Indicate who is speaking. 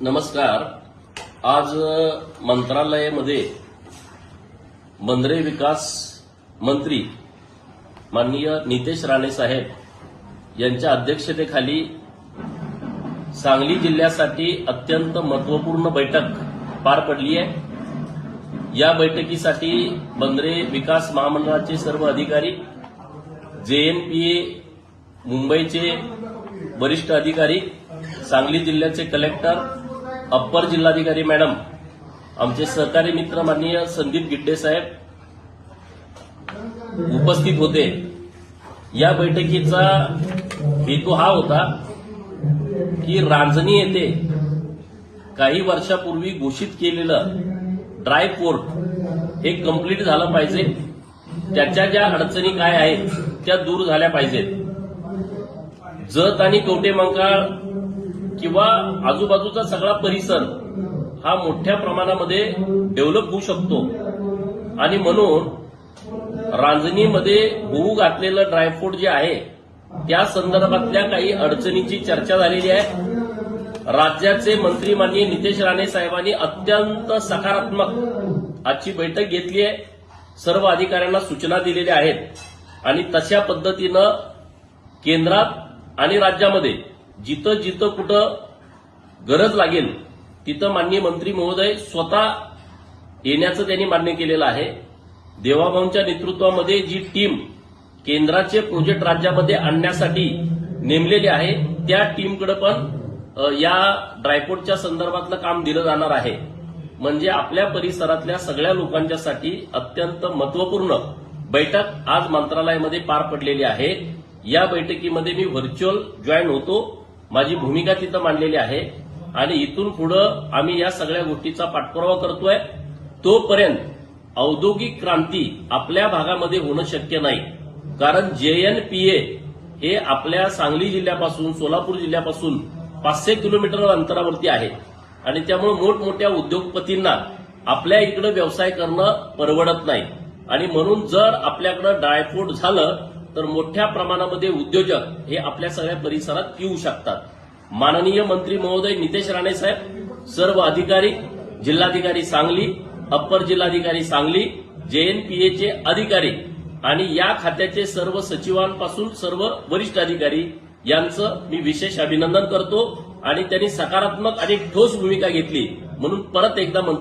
Speaker 1: नमस्कार. आज मंत्रालयामध्ये बंदरे विकास मंत्री माननीय नितेश राणे साहेब यांच्या अध्यक्षतेखाली सांगली जिल्ह्यासाठी अत्यंत महत्वपूर्ण बैठक पार पडली आहे। या बैठकीसाठी बंदरे विकास महामंडळाचे सर्व अधिकारी, JNPA मुंबईचे वरिष्ठ अधिकारी, सांगली जिल्ह्याचे कलेक्टर, अप्पर जिल्हाधिकारी मॅडम, आमचे सहकारी मित्र माननीय संदीप गिड्डे साहेब उपस्थित होते। या बैठकीचा हेतू हा होता की रांजणी येथे काही वर्षापूर्वी घोषित केलेलं ड्राय पोर्ट हे कंप्लीट झालं पाहिजे। त्याच्या ज्या अडचणी काय आहेत त्या दूर झाल्या पाहिजेत। जत आणि कवटेमंकाळ किंवा आजूबाजूचा सगळा परिसर हा मोठ्या प्रमाणामध्ये डेव्हलप होऊ शकतो आणि म्हणून रांजणीमध्ये होऊ घातलेलं ड्रायफ्रूट जे आहे त्या संदर्भातल्या काही अडचणींची चर्चा झालेली आहे। राज्याचे मंत्री माननीय नितेश राणे साहेबांनी अत्यंत सकारात्मक आजची बैठक घेतली आहे। सर्व अधिकाऱ्यांना सूचना दिलेल्या आहेत आणि तशा पद्धतीनं केंद्रात आणि राज्यामध्ये जिथं जिथं कुठं गरज लागेल तिथं माननीय मंत्री महोदय स्वतः येण्याचं त्यांनी मान्य केलेलं आहे। देवाभाऊंच्या नेतृत्वामध्ये जी टीम केंद्राचे प्रोजेक्ट राज्यामध्ये आणण्यासाठी नेमलेली आहे त्या टीमकडे पण या ड्रायपोर्टच्या संदर्भातलं काम दिलं जाणार आहे। म्हणजे आपल्या परिसरातल्या सगळ्या लोकांच्यासाठी अत्यंत महत्वपूर्ण बैठक आज मंत्रालयामध्ये पार पडलेली आहे। या बैठकीमध्ये मी व्हर्च्युअल जॉईन होतो। माझी भूमिका तिथं मांडलेली आहे आणि इथून पुढे आम्ही या सगळ्या गोष्टीचा पाठपुरावा करतोय। तोपर्यंत औद्योगिक क्रांती आपल्या भागामध्ये होणं शक्य नाही, कारण JNPA हे आपल्या सांगली जिल्ह्यापासून, सोलापूर जिल्ह्यापासून 500 किलोमीटर अंतरावरती आहे आणि त्यामुळे मोठमोठ्या उद्योगपतींना आपल्या इकडे व्यवसाय करणं परवडत नाही आणि म्हणून जर आपल्याकडे ड्रायफ्रूट झालं तर मोठ्या प्रमाणामध्ये उद्योजक हे आपल्या सगळ्या परिसरात येऊ शकतात। माननीय मंत्री महोदय नितेश राणे साहेब, सर्व अधिकारी, जिल्हाधिकारी सांगली, अप्पर जिल्हाधिकारी सांगली, JNPAचे अधिकारी आणि या खात्याचे सर्व सचिवांपासून सर्व वरिष्ठ अधिकारी यांचं मी विशेष अभिनंदन करतो आणि त्यांनी सकारात्मक आणि ठोस भूमिका घेतली म्हणून परत एकदा